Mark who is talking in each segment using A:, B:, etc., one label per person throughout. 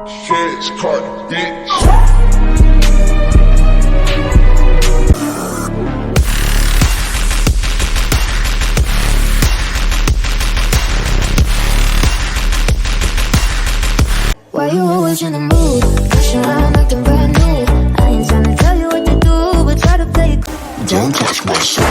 A: Feds caught bitch.
B: Why you always in the mood? Rushing around acting brand new. I ain't trying to tell you what to do, but try to play it cool.
A: Don't touch my soul.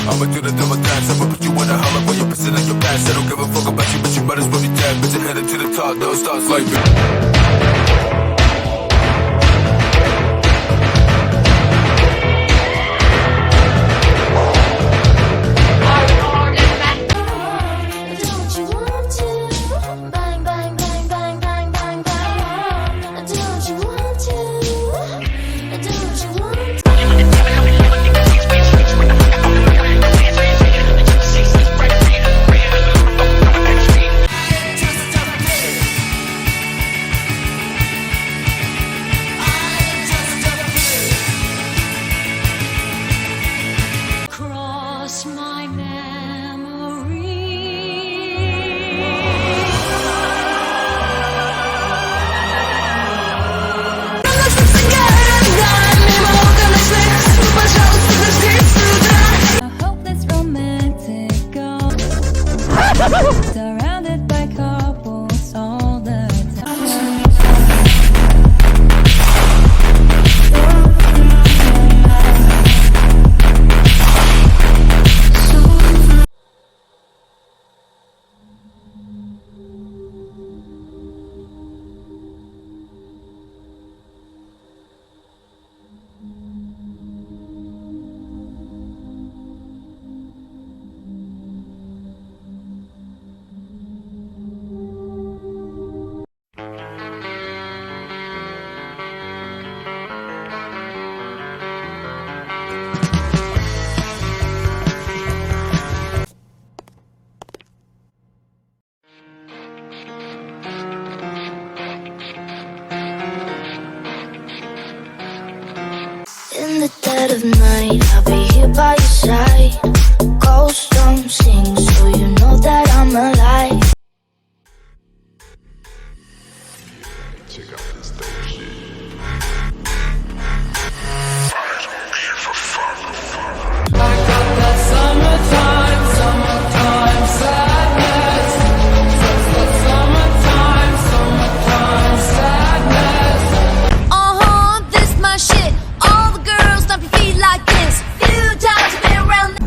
C: I'ma do the double dance. I'ma put you in a holler for your percent of your past. I don't give a fuck about you, but you might as well be dead. Bitch, you're headed to the top, don't start sleeping.
B: Surrounded by couples all the time. In the dead of night, I'll be here by your side. Ghosts don't sing, so you know that I'm alive.
A: Check out this dope shit.
B: This my shit. All the girls stomp your feet like this. Few times I've been around.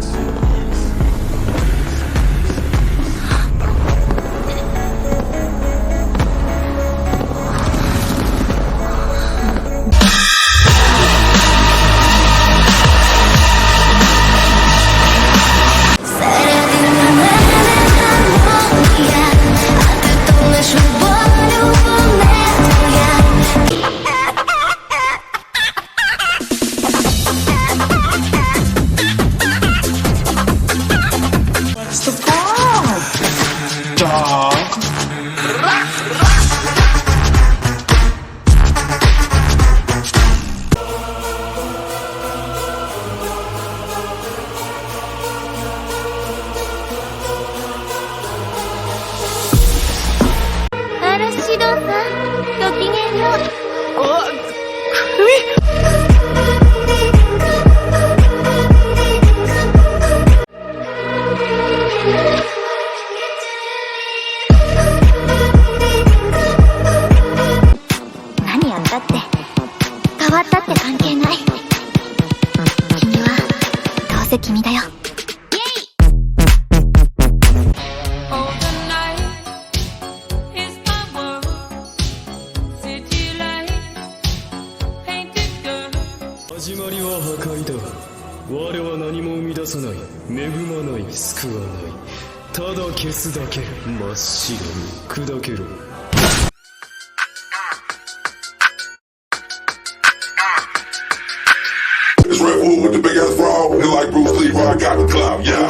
A: It's Red Bull with the big ass bra, and like Bruce Lee, I got the clout, yeah.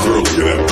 A: Early in that